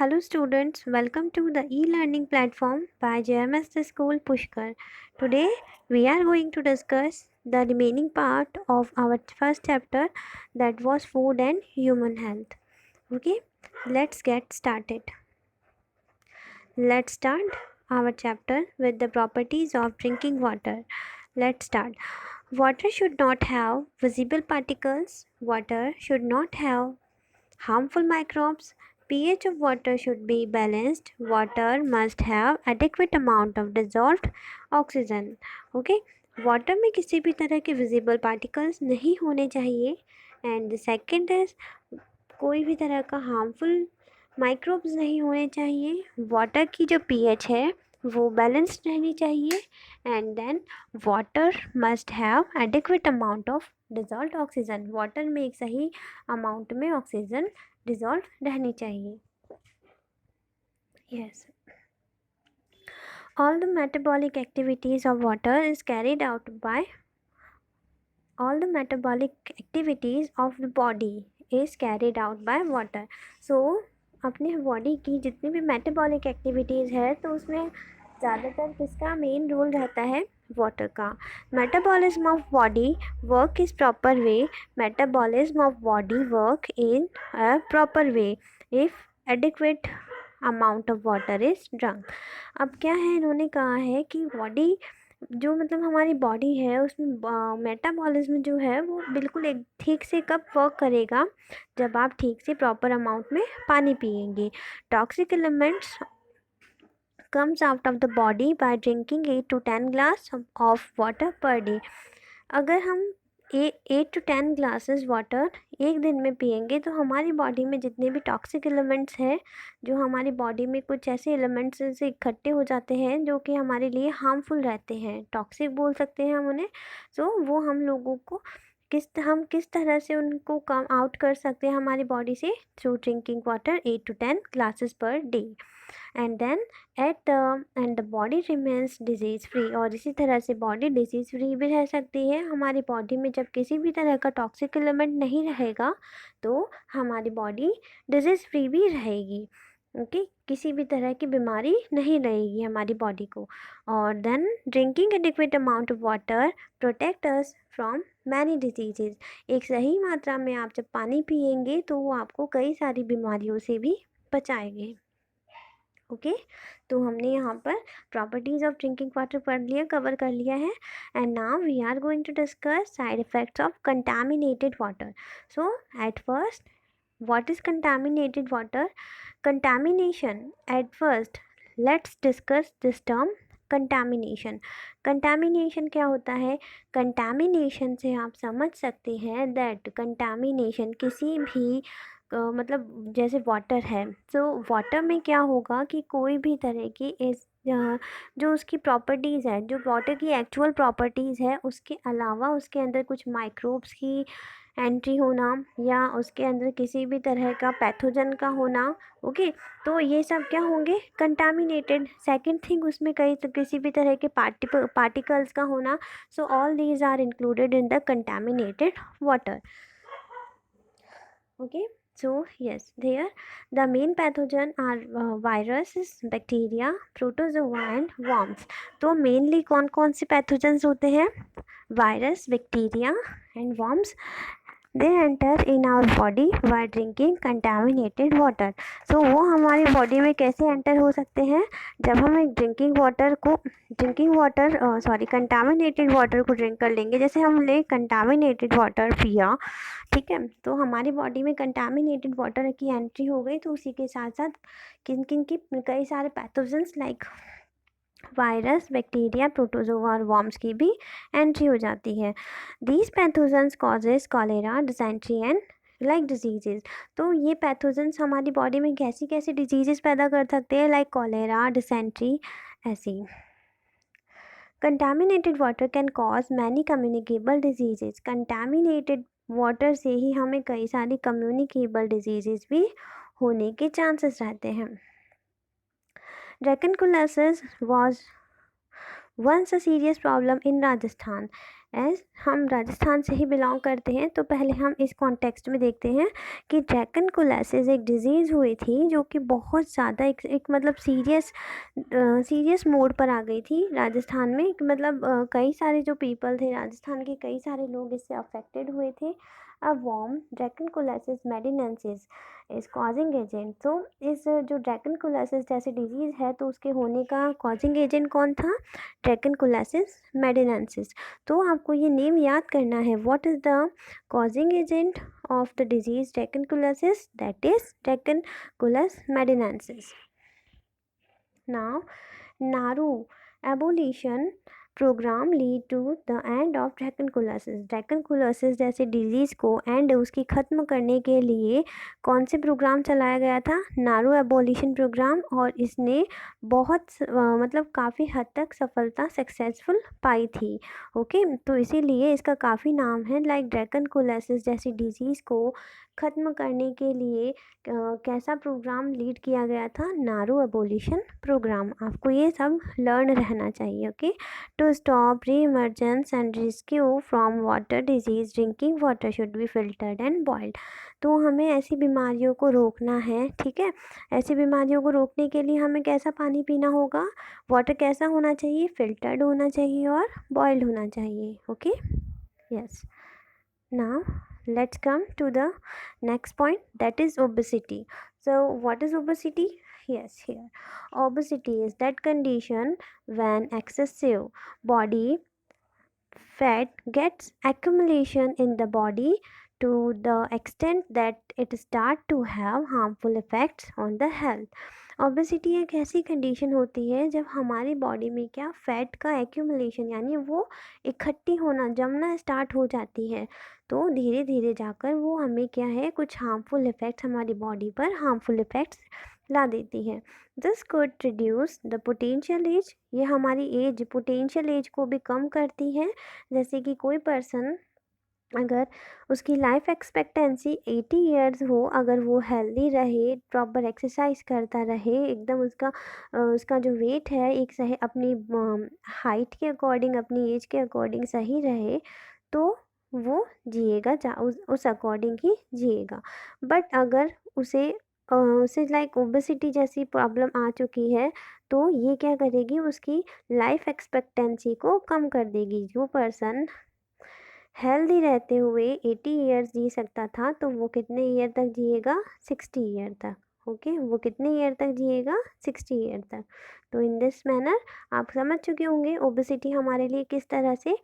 Hello students, welcome to the e-learning platform by JMS the School Pushkar. Today we are going to discuss the remaining part of our first chapter, that was food and human health. Okay, let's get started. Let's start our chapter with the properties of drinking water. Let's start. Water should not have visible particles. Water should not have harmful microbes. pH of water should be balanced. Water must have adequate amount of dissolved oxygen. Okay, water में किसी भी तरह के visible particles नहीं होने चाहिए. And second is कोई भी तरह का हार्मफुल माइक्रोब्स नहीं होने चाहिए. वाटर की जो pH है वो बैलेंस्ड रहनी चाहिए. And then water must have adequate amount of dissolve oxygen. Water में एक सही अमाउंट में ऑक्सीजन डिजॉल्व रहनी चाहिए. Yes, all the metabolic activities of water is carried out by all the metabolic activities of the body is carried out by water. So अपने body की जितनी भी मेटाबॉलिक एक्टिविटीज़ है तो उसमें ज़्यादातर किसका मेन रोल रहता है? वाटर का. Metabolism of body work is proper way. Metabolism of body work in a proper way if adequate amount of water is drunk. अब क्या है, इन्होंने कहा है कि बॉडी जो मतलब हमारी बॉडी है उसमें मेटाबॉलिज्म जो है वो बिल्कुल एक ठीक से कब वर्क करेगा? जब आप ठीक से प्रॉपर अमाउंट में पानी पिएंगे. Toxic elements comes out of the body by drinking 8 to 10 glass of water per day. अगर हम 8 to 10 ग्लासेस वाटर एक दिन में पिएंगे तो हमारी बॉडी में जितने भी टॉक्सिक एलिमेंट्स हैं, जो हमारी बॉडी में कुछ ऐसे एलिमेंट्स से इकट्ठे हो जाते हैं जो कि हमारे लिए हार्मफुल रहते हैं, टॉक्सिक बोल सकते हैं हम उन्हें. सो वो हम लोगों को किस तरह से उनको कम आउट कर सकते हैं हमारी बॉडी से? Through drinking water 8 to 10 glasses per day. And then and the body remains disease free. और इसी तरह से बॉडी डिजीज़ फ्री भी रह सकती है. हमारी बॉडी में जब किसी भी तरह का टॉक्सिक एलिमेंट नहीं रहेगा तो हमारी बॉडी डिजीज़ फ्री भी रहेगी. ओके, किसी भी तरह की बीमारी नहीं रहेगी हमारी बॉडी को. और then drinking adequate amount of water protect us from many diseases. एक सही मात्रा में आप जब पानी पिएंगे तो वो आपको कई सारी बीमारियों से भी बचाएंगे. ओके, तो हमने यहाँ पर प्रॉपर्टीज़ ऑफ ड्रिंकिंग वाटर पढ़ लिया, कवर कर लिया है. And now we are going to discuss side effects of contaminated water. So at first, what is contaminated water? Contamination. At first, let's discuss this term contamination. Contamination क्या होता है? Contamination से आप समझ सकते हैं that contamination किसी भी मतलब जैसे वाटर है, तो वाटर में क्या होगा कि कोई भी तरह की इस जो उसकी प्रॉपर्टीज़ है, जो वाटर की एक्चुअल प्रॉपर्टीज़ है, उसके अलावा उसके अंदर कुछ माइक्रोब्स की एंट्री होना या उसके अंदर किसी भी तरह का पैथोजन का होना. ओके, तो ये सब क्या होंगे? कंटामिनेटेड. सेकंड थिंग, उसमें किसी भी तरह के पार्टिकल्स का होना. So all these are included in the contaminated water. Okay, so yes, there the main pathogen are viruses, bacteria, protozoa and worms. तो mainly कौन कौन से pathogens होते हैं? Virus, bacteria and worms. They enter in our body by drinking contaminated water. So वो हमारी body में कैसे एंटर हो सकते हैं? जब हम एक कंटामिनेटेड वाटर को ड्रिंक कर लेंगे. जैसे हमने कंटामिनेटेड वाटर पिया, ठीक है, तो हमारी बॉडी में कंटामिनेटेड वाटर की एंट्री हो गई, तो उसी के साथ साथ किन किन की कई सारे pathogens like virus, bacteria, protozoa और वर्म्स की भी एंट्री हो जाती है. These pathogens causes cholera, dysentery and like diseases. तो ये पैथोजेंस हमारी बॉडी में कैसी कैसी डिजीजेज पैदा कर सकते हैं? लाइक कॉलेरा, डिसेंट्री, ऐसी. Contaminated water can cause many communicable diseases. Contaminated water से ही हमें कई सारी कम्युनिकेबल डिजीजेज भी होने के चांसेस रहते हैं. Dracunculiasis was once a serious problem in Rajasthan. As हम राजस्थान से ही बिलोंग करते हैं, तो पहले हम इस कॉन्टेक्स्ट में देखते हैं कि ड्रैकनकुलिसिस एक डिज़ीज़ हुई थी जो कि बहुत ज़्यादा एक मतलब सीरियस मोड पर आ गई थी राजस्थान में। मतलब कई सारे जो पीपल थे राजस्थान के, कई सारे लोग इससे अफेक्टेड हुए थे। अ वॉर्म ड्रैकनकुलिसिस मेडिनेंसिस इस कॉजिंग एजेंट। तो इस जो ड्रैकनकुलिसिस जैसी डिजीज़ है, तो उसके होने का कॉजिंग एजेंट कौन था? ड्रैकनकुलिसिस मेडिनेंसिस। तो आपको ये नेम याद करना है। What is the causing agent of the disease dracunculiasis? That is Dracunculus medinensis. Now Naru abolition program lead to the end of dracunculiasis. Dracunculiasis जैसे डिजीज़ को एंड उसकी ख़त्म करने के लिए कौन से प्रोग्राम चलाया गया था? नारू एबोलिशन प्रोग्राम। और इसने बहुत मतलब काफ़ी हद तक सफलता सक्सेसफुल पाई थी। ओके, तो इसीलिए इसका काफ़ी नाम है। लाइक ड्रैकनकुलिसिस जैसी डिजीज़ को ख़त्म करने के लिए कैसा प्रोग्राम लीड किया गया था? नारू एबोलिशन प्रोग्राम। आपको ये सब लर्न रहना चाहिए। ओके, टू स्टॉप री emergence and rescue from water disease drinking water should be filtered and boiled. तो हमें ऐसी बीमारियों को रोकना है, ठीक है। ऐसी बीमारियों को रोकने के लिए हमें कैसा पानी पीना होगा? वाटर कैसा होना चाहिए? फिल्टर्ड होना चाहिए और बॉइल्ड होना चाहिए। Okay, yes. Now let's come to the next point, that is obesity. So what is obesity? Yes, here obesity is that condition when excessive body fat gets accumulation in the body to the extent that it start to have harmful effects on the health. Obesity एक ऐसी condition होती है जब हमारी body में क्या fat का accumulation यानी वो इकट्ठी होना जमना स्टार्ट हो जाती है। तो धीरे धीरे जाकर वो हमें क्या है, कुछ हार्मफुल इफ़ेक्ट्स हमारी बॉडी पर हार्मफुल इफ़ेक्ट्स ला देती है। This could reduce the potential age. ये हमारी एज पोटेंशियल एज को भी कम करती है। जैसे कि कोई पर्सन अगर उसकी लाइफ एक्सपेक्टेंसी 80 इयर्स हो, अगर वो हेल्दी रहे, प्रॉपर एक्सरसाइज करता रहे, एकदम उसका जो वेट है एक सही अपनी हाइट के अकॉर्डिंग, अपनी एज के अकॉर्डिंग सही रहे, तो वो जिएगा, उस अकॉर्डिंग ही जिएगा। बट अगर उसे लाइक ओबेसिटी जैसी प्रॉब्लम आ चुकी है, तो ये क्या करेगी, उसकी लाइफ एक्सपेक्टेंसी को कम कर देगी। जो पर्सन हेल्दी रहते हुए 80 ईयर्स जी सकता था, तो वो कितने ईयर तक जिएगा? 60 ईयर तक। ओके, वो कितने ईयर तक जिएगा? 60 ईयर तक। तो इन दिस मैनर आप समझ चुके होंगे ओबेसिटी हमारे लिए किस तरह से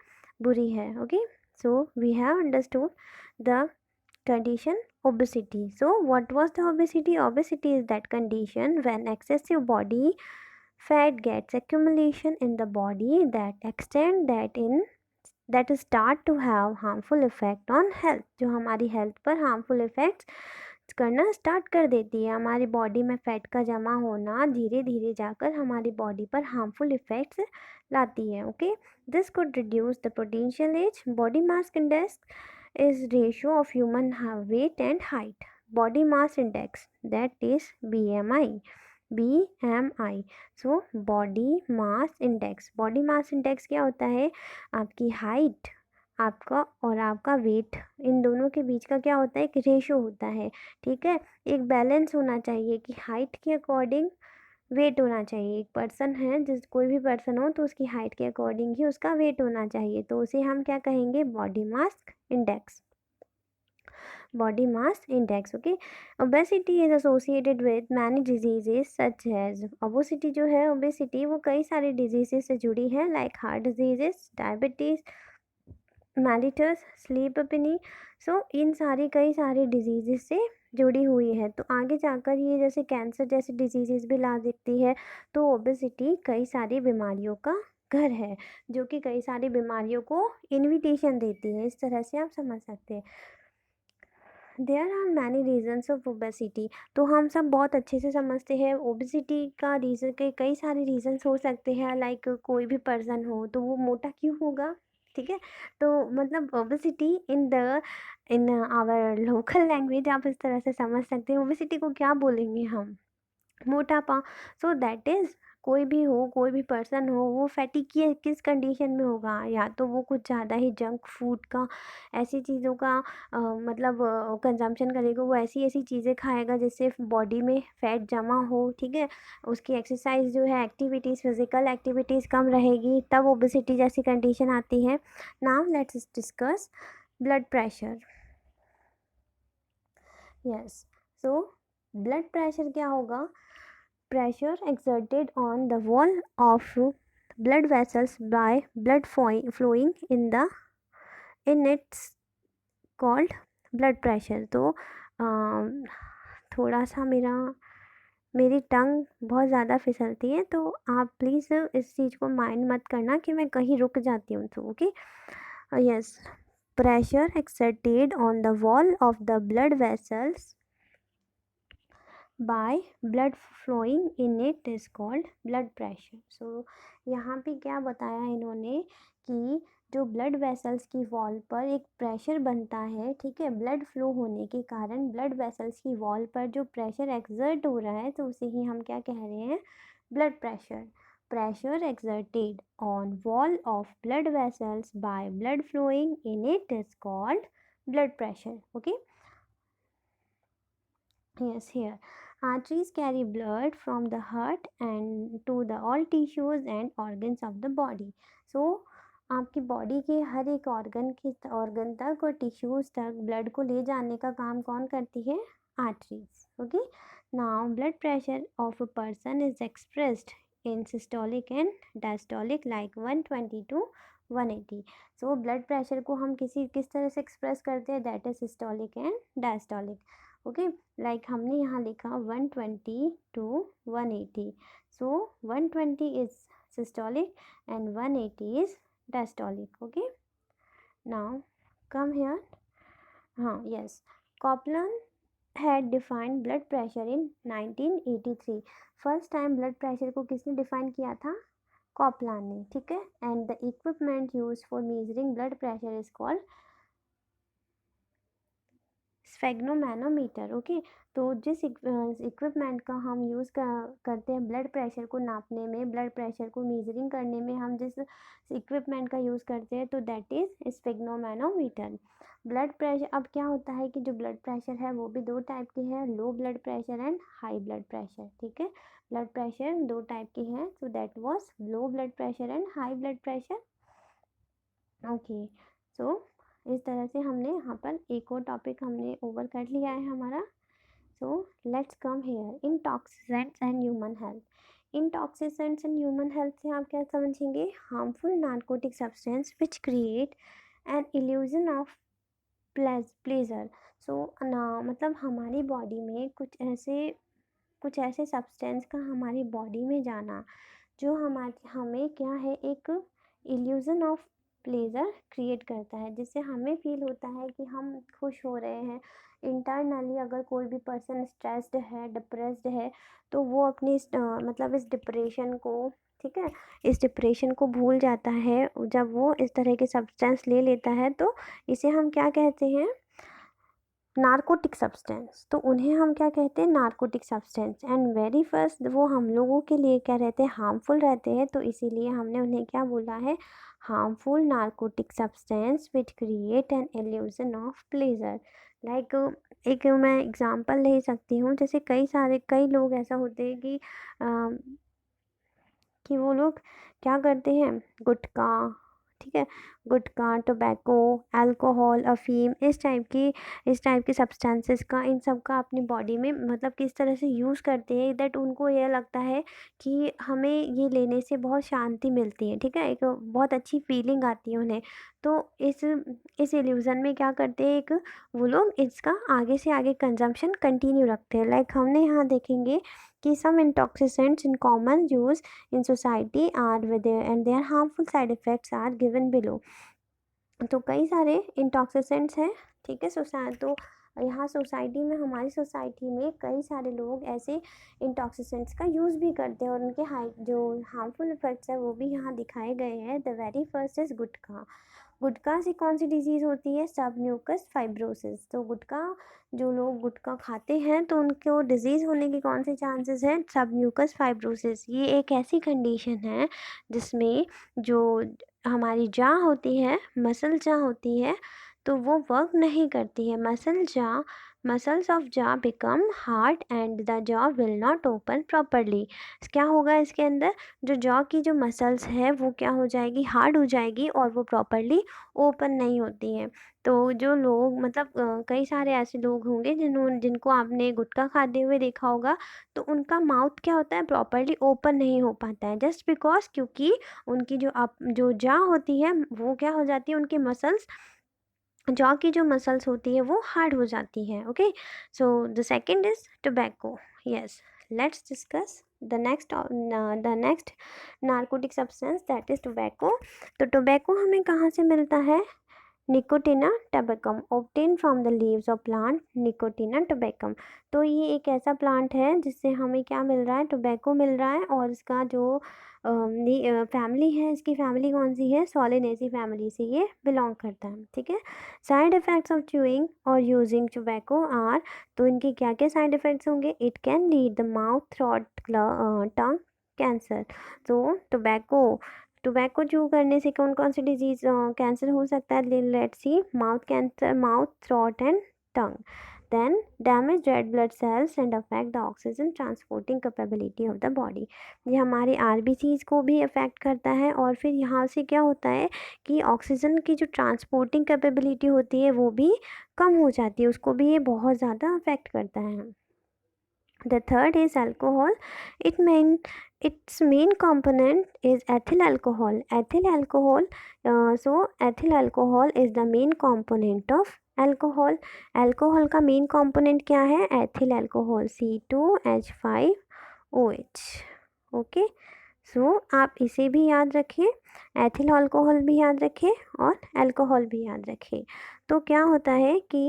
बुरी है। Okay, so we have understood the condition obesity. So what was the obesity? Obesity is that condition when excessive body fat gets accumulation in the body that extend that start to have harmful effect on health। जो हमारी health पर harmful effects करना start कर देती है। हमारी body में fat का जमा होना धीरे धीरे जाकर हमारी बॉडी पर हार्मफुल इफ़ेक्ट्स लाती है। Okay, this could reduce the potential age. Body mass index is ratio of human weight and height. Body mass index, that is BMI. BMI. So body mass index, body mass index क्या होता है? आपकी height, आपका और आपका wait, इन दोनों के बीच का क्या होता है? एक रेशो होता है। ठीक है, एक बैलेंस होना चाहिए कि हाइट के अकॉर्डिंग वेट होना चाहिए। एक पर्सन है, जिस कोई भी पर्सन हो, तो उसकी हाइट के अकॉर्डिंग ही उसका वेट होना चाहिए, तो उसे हम क्या कहेंगे? Body mass index. body mass index. Okay, obesity is associated with many diseases such as, obesity जो है, obesity वो कई सारे diseases से जुड़ी है, like heart diseases, diabetes, mellitus, sleep apnea। सो इन कई सारे डिजीज़ से जुड़ी हुई है। तो आगे जाकर ये जैसे कैंसर जैसी डिजीज़ भी ला देती है। तो ओबेसिटी कई सारी बीमारियों का घर है, जो कि कई सारी बीमारियों को इनविटेशन देती है। इस तरह से आप समझ सकते हैं। There are many reasons of obesity. तो हम सब बहुत अच्छे से समझते हैं ओबेसिटी का रीज़न के कई सारे रीजन्स हो सकते हैं। लाइक कोई भी पर्सन हो तो वो मोटा क्यों होगा? ठीक है, तो मतलब obesity in our local language आप इस तरह से समझ सकते हैं। ओबेसिटी को क्या बोलेंगे हम? मोटापा। सो दैट इज़ कोई भी हो, कोई भी पर्सन हो, वो फैटी की किस कंडीशन में होगा, या तो वो कुछ ज़्यादा ही जंक फूड का, ऐसी चीज़ों का मतलब कंजम्पशन करेगा, वो ऐसी ऐसी चीज़ें खाएगा जिससे बॉडी में फैट जमा हो, ठीक है। उसकी एक्सरसाइज जो है, एक्टिविटीज़, फिजिकल एक्टिविटीज़ कम रहेगी, तब ओबेसिटी जैसी कंडीशन आती है। Now let's discuss blood pressure. Yes, so blood pressure क्या होगा? Pressure exerted on the wall of blood vessels by blood flowing in its called blood pressure। तो थोड़ा सा मेरी टंग बहुत ज़्यादा फिसलती है, तो आप प्लीज़ इस चीज़ को माइंड मत करना कि मैं कहीं रुक जाती हूँ, तो okay. Yes, pressure exerted on the wall of the blood vessels by blood flowing in it is called blood pressure। so यहाँ पे क्या बताया इन्होंने कि जो ब्लड वेसल्स की वॉल पर एक प्रेशर बनता है, ठीक है, ब्लड फ्लो होने के कारण ब्लड वेसल्स की वॉल पर जो प्रेशर एक्सर्ट हो रहा है, तो उसे ही हम क्या कह रहे हैं? Blood pressure. Pressure exerted on wall of blood vessels by blood flowing in it is called blood pressure. Okay, yes, here arteries carry blood from the heart and to the all tissues and organs of the body। so आपकी body के हर एक organ तक और tissues तक blood को ले जाने का काम कौन करती है? Arteries. Okay, now blood pressure of a person is expressed in systolic and diastolic like 120 to 180। So blood pressure को हम किस तरह से एक्सप्रेस करते हैं? That is systolic and diastolic. Okay, like हमने यहाँ लिखा 120 to 180। So 120 is systolic and 180 is diastolic. Okay, now come here. हाँ, yes, Coplan had defined blood pressure in 1983। First time blood pressure को किसने डिफाइन किया था? कॉपलान ने, ठीक है। And the equipment use for measuring blood pressure is called sphygmomanometer. Okay, तो जिस इक्विपमेंट का हम यूज़ करते हैं ब्लड प्रेशर को नापने में, ब्लड प्रेशर को मेजरिंग करने में, हम जिस इक्विपमेंट का यूज़ करते हैं, तो that is sphygmomanometer. Blood pressure, अब क्या होता है कि जो ब्लड प्रेशर है वो भी दो टाइप के हैं, low blood pressure and high blood pressure, ठीक है। ब्लड प्रेशर दो टाइप के हैं, so that was low blood pressure and high blood pressure. Okay, so इस तरह से हमने यहाँ पर एक और टॉपिक हमने ओवर कर लिया है हमारा। So let's come here intoxicants and human health. Intoxicants and human health से आप क्या समझेंगे? Harmful narcotic substance which create an illusion of pleasure. So मतलब हमारी बॉडी में कुछ ऐसे सब्सटेंस का हमारी बॉडी में जाना जो हमें क्या है, एक इल्यूज़न ऑफ प्लेजर क्रिएट करता है, जिससे हमें फील होता है कि हम खुश हो रहे हैं। इंटरनली अगर कोई भी पर्सन स्ट्रेस्ड है, डिप्रेस्ड है, तो वो अपनी मतलब इस डिप्रेशन को, ठीक है, इस डिप्रेशन को भूल जाता है जब वो इस तरह के सब्सटेंस ले लेता है। तो इसे हम क्या कहते हैं? Narcotic substance. तो उन्हें हम क्या कहते हैं? Narcotic substance. And very first वो हम लोगों के लिए क्या रहते हैं? हार्मफुल रहते हैं, तो इसीलिए हमने उन्हें क्या बोला है? Harmful narcotic substance which create an illusion of pleasure. Like एक मैं एग्जांपल ले सकती हूँ, जैसे कई लोग ऐसा होते हैं कि वो लोग क्या करते हैं? गुटखा, ठीक है, गुटखा, टोबैको, अल्कोहल, अफीम, इस टाइप के सब्सटेंसेस का, इन सब का अपनी बॉडी में मतलब किस तरह से यूज़ करते हैं दैट उनको यह लगता है कि हमें ये लेने से बहुत शांति मिलती है, ठीक है, एक बहुत अच्छी फीलिंग आती है उन्हें। तो इस इल्यूज़न में क्या करते हैं, एक वो लोग इसका आगे से आगे कंजम्पशन कंटिन्यू रखते हैं। लाइक हमने यहाँ देखेंगे कि some intoxicants in common use in society are with their and their harmful side effects are given below। तो कई सारे इंटॉक्सिसेंट्स हैं, ठीक है। तो यहाँ सोसाइटी में, हमारी सोसाइटी में कई सारे लोग ऐसे इंटॉक्सिसेंट्स का यूज़ भी करते हैं और उनके जो हार्मफुल इफेक्ट्स है वो भी यहाँ दिखाए गए हैं। द वेरी फर्स्ट इज़ गुटखा। गुटखा से कौन सी डिजीज़ होती है? Submucous fibrosis. तो गुटखा, जो लोग गुटखा खाते हैं तो उनको डिजीज़ होने के कौन से चांसेस हैं? Submucous fibrosis. ये एक ऐसी कंडीशन है जिसमें जो हमारी जॉ होती है, मसल जॉ होती है, तो वो वर्क नहीं करती है। Muscles of jaw become hard and the jaw will not open properly. क्या होगा इसके अंदर? जो जॉ की जो मसल्स है वो क्या हो जाएगी? हार्ड हो जाएगी और वो प्रॉपरली ओपन नहीं होती हैं। तो जो लोग मतलब कई सारे ऐसे लोग होंगे जिनको आपने गुटखा खाते हुए देखा होगा, तो उनका माउथ क्या होता है? प्रॉपरली ओपन नहीं हो पाता है, जस्ट बिकॉज क्योंकि उनकी जो जॉ होती है वो क्या हो जाती है? उनकी मसल्स, जॉ की जो मसल्स होती है वो हार्ड हो जाती है। Okay, so the second is tobacco. Yes, let's discuss the next narcotic substance, that is tobacco. तो टोबैको हमें कहाँ से मिलता है? Nicotiana tabacum, obtain from the leaves of plant Nicotiana tabacum. तो ये एक ऐसा प्लांट है जिससे हमें क्या मिल रहा है? टोबैको मिल रहा है। और इसका जो फैमिली है, इसकी फैमिली कौन सी है? सोलेनेसी फैमिली से ये बिलोंग करता है। ठीक है। साइड इफ़ेक्ट्स ऑफ च्यूइंग और यूजिंग टोबैको आर, तो इनके क्या क्या साइड इफ़ेक्ट्स होंगे? It can lead the mouth, throat, tongue cancer. तो टोबैको च्यू करने से कौन कौन सी डिजीज़ कैंसर हो सकता है? Let's see, mouth cancer, mouth, throat and tongue. Then damage red blood cells and affect the oxygen transporting capability of the body. ये हमारे आरबीसीज को भी अफेक्ट करता है और फिर यहाँ से क्या होता है कि ऑक्सीजन की जो ट्रांसपोर्टिंग कैपेबिलिटी होती है वो भी कम हो जाती है, उसको भी ये बहुत ज़्यादा अफेक्ट करता है। The third is alcohol. Its main component is ethyl alcohol. So ethyl alcohol is the main component of alcohol. Alcohol का main component क्या है? Ethyl alcohol, C2H5OH. ओके, सो आप इसे भी याद रखें, एथिल अल्कोहल भी याद रखें और अल्कोहल भी याद रखें। तो क्या होता है कि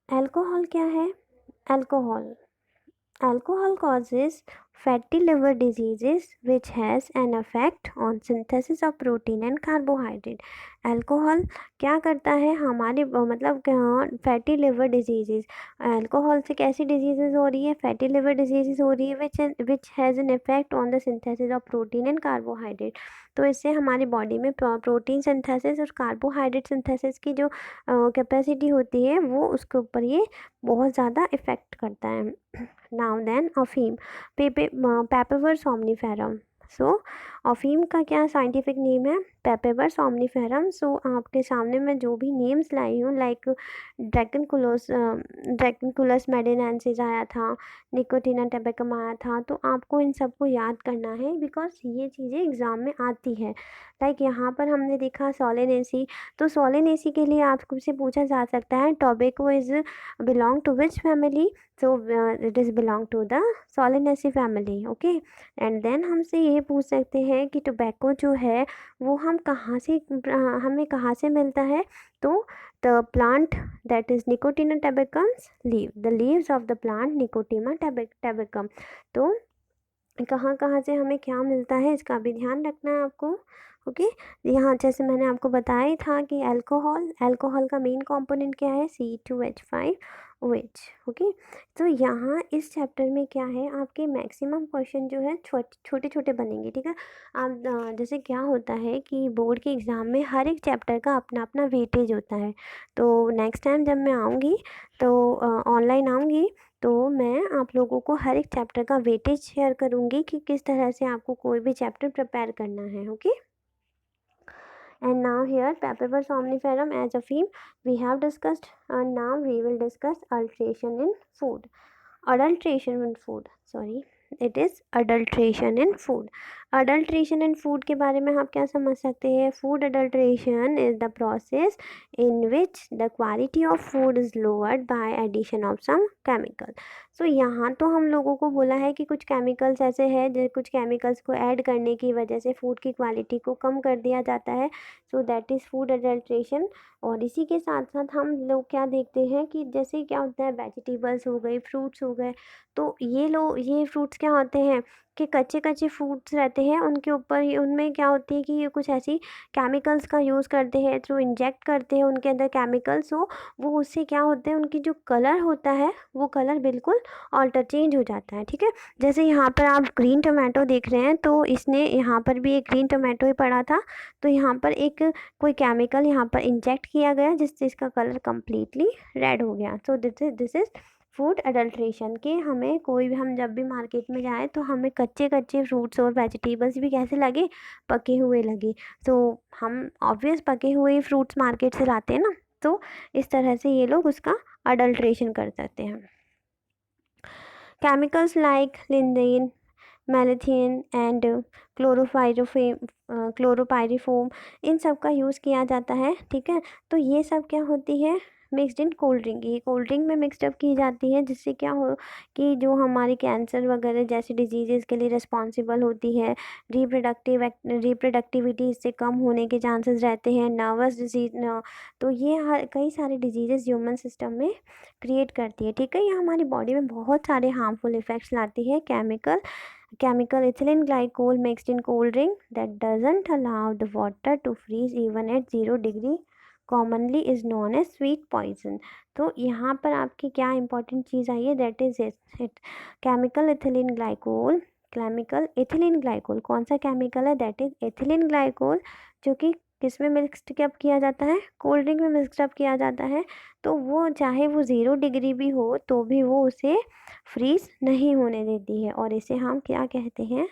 अल्कोहल क्या है? Alcohol causes fatty liver diseases which has an effect on synthesis of protein and carbohydrate. Alcohol क्या करता है? हमारे मतलब फैटी लिवर डिजीजेज, अल्कोहल से कैसी डिजीजेज हो रही है? फैटी लिवर डिजीजेज हो रही है which has an effect on the synthesis of protein and carbohydrate. तो इससे हमारी बॉडी में प्रोटीन सिंथेसिस और कार्बोहाइड्रेट सिंथेसिस की जो कैपेसिटी होती है वो उसके ऊपर ये बहुत ज़्यादा इफ़ेक्ट करता है। नाउ देन अफीम, पेपेवर सोमनीफेरम। सो अफीम का क्या साइंटिफिक नेम है? पेपेवर सोमनीफेरम। सो आपके सामने मैं जो भी नेम्स लाई हूँ, लाइक ड्रैगनकुलस मेडिनेंसिस आया था, निकोटिना टबैकम आया था, तो आपको इन सबको याद करना है बिकॉज ये चीज़ें एग्ज़ाम में आती है। लाइक यहाँ पर हमने देखा सोलेनेसी, तो सोलेनेसी के लिए आपको से पूछा जा सकता है tobacco is belong to which family? So it is belong to the Solanaceae family. Okay, and then हमसे ये पूछ सकते हैं कि टोबैको जो है वो हमें कहाँ से मिलता है? तो the plant that is Nicotiana tabacum's leaf, the leaves of the plant Nicotiana tabacum। तो कहाँ कहाँ से हमें क्या मिलता है इसका भी ध्यान रखना है आपको। ओके, यहाँ जैसे मैंने आपको बताया ही था कि अल्कोहल का मेन कंपोनेंट क्या है? C2H5OH। ओके, तो यहाँ इस चैप्टर में क्या है, आपके मैक्सिमम क्वेश्चन जो है छोटे छोटे बनेंगे। ठीक है, आप जैसे क्या होता है कि बोर्ड के एग्ज़ाम में हर एक चैप्टर का अपना अपना वेटेज होता है। तो नेक्स्ट टाइम जब मैं आऊँगी तो ऑनलाइन आऊँगी तो मैं आप लोगों को हर एक चैप्टर का वेटेज शेयर करूँगी कि किस तरह से आपको कोई भी चैप्टर प्रिपेयर करना है। Okay, and now here papaver somniferum as a theme we have discussed, and now we will discuss adulteration in food. It is adulteration in food. Adulteration in food के बारे में आप क्या समझ सकते हैं? Food adulteration is the process in which the quality of food is lowered by addition of some chemical. So यहाँ तो हम लोगों को बोला है कि कुछ केमिकल्स ऐसे हैं जो कुछ केमिकल्स को ऐड करने की वजह से फूड की क्वालिटी को कम कर दिया जाता है। So that is food adulteration. और इसी के साथ साथ हम लोग क्या देखते हैं कि जैसे क्या होता है, वेजिटेबल्स हो गए, फ्रूट्स हो गए, तो ये फ्रूट्स क्या होते हैं कि कच्चे कच्चे फ्रूट्स रहते हैं उनके ऊपर ही उनमें क्या होती है कि ये कुछ ऐसी केमिकल्स का यूज़ करते हैं, थ्रू इंजेक्ट करते हैं उनके अंदर केमिकल्स, सो वो उससे क्या होता है उनकी जो कलर होता है वो कलर बिल्कुल ऑल्टर चेंज हो जाता है। ठीक है, जैसे यहाँ पर आप ग्रीन टोमेटो देख रहे हैं, तो इसने यहाँ पर भी एक ग्रीन टोमेटो ही पड़ा था, तो यहाँ पर एक कोई केमिकल यहाँ पर इंजेक्ट किया गया जिससे इसका कलर कम्प्लीटली रेड हो गया। So this is food adulteration. कि हमें कोई भी, हम जब भी मार्केट में जाएँ तो हमें कच्चे कच्चे फ्रूट्स और वेजिटेबल्स भी कैसे लगे, पके हुए लगे। तो हम ऑब्वियस पके हुए फ्रूट्स मार्केट से लाते हैं ना, तो इस तरह से ये लोग उसका अडल्ट्रेशन कर देते हैं। Chemicals like lindane, malathion and chlorpyrifos, इन सब का यूज़ किया जाता है। ठीक है, तो ये सब क्या होती है, मिक्सड इन कोल्ड ड्रिंक, ये कोल्ड ड्रिंक में मिक्सड अप की जाती है, जिससे क्या हो कि जो हमारी कैंसर वगैरह जैसी डिजीज़ेज़ के लिए रिस्पॉन्सिबल होती है, रिप्रोडक्टिविटी इससे कम होने के चांसेस रहते हैं, नर्वस डिजीज तो ये कई सारे डिजीज़ेज़ ह्यूमन सिस्टम में क्रिएट करती है। ठीक है, ये हमारी बॉडी में बहुत सारे हार्मफुल इफ़ेक्ट्स लाती है। Chemical ethylene glycol mixed in cold drink that doesn't allow the water to freeze even at 0 degree commonly is known as sweet poison। तो यहाँ पर आपकी क्या इंपॉर्टेंट चीज़ आई है, that is it chemical ethylene glycol कौन सा केमिकल है, that is ethylene glycol, जो कि किस में मिक्सड अप किया जाता है, कोल्ड ड्रिंक में मिक्सड अप किया जाता है। तो वो चाहे वो 0 डिग्री भी हो तो भी वो उसे फ्रीज नहीं होने देती है, और इसे हम क्या कहते हैं,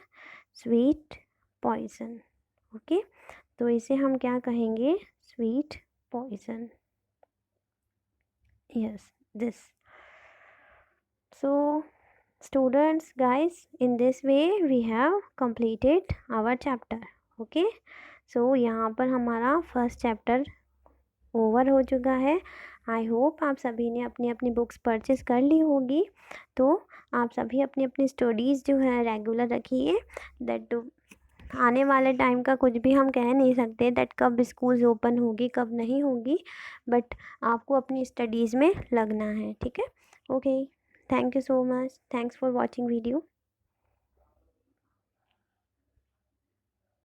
स्वीट पॉइजन। ओके, तो इसे हम क्या कहेंगे, sweet poison. Yes, this. So students, guys, in this way we have completed our chapter। okay, so यहाँ पर हमारा फर्स्ट चैप्टर ओवर हो चुका है। आई होप आप सभी ने अपनी अपनी बुक्स परचेज़ कर ली होगी, तो आप सभी अपनी अपनी स्टडीज़ जो है रेगुलर रखिए। दैट आने वाले टाइम का कुछ भी हम कह नहीं सकते, दैट कब स्कूल्स ओपन होगी कब नहीं होगी, बट आपको अपनी स्टडीज़ में लगना है। ठीक है, okay, thank you so much, thanks for watching video.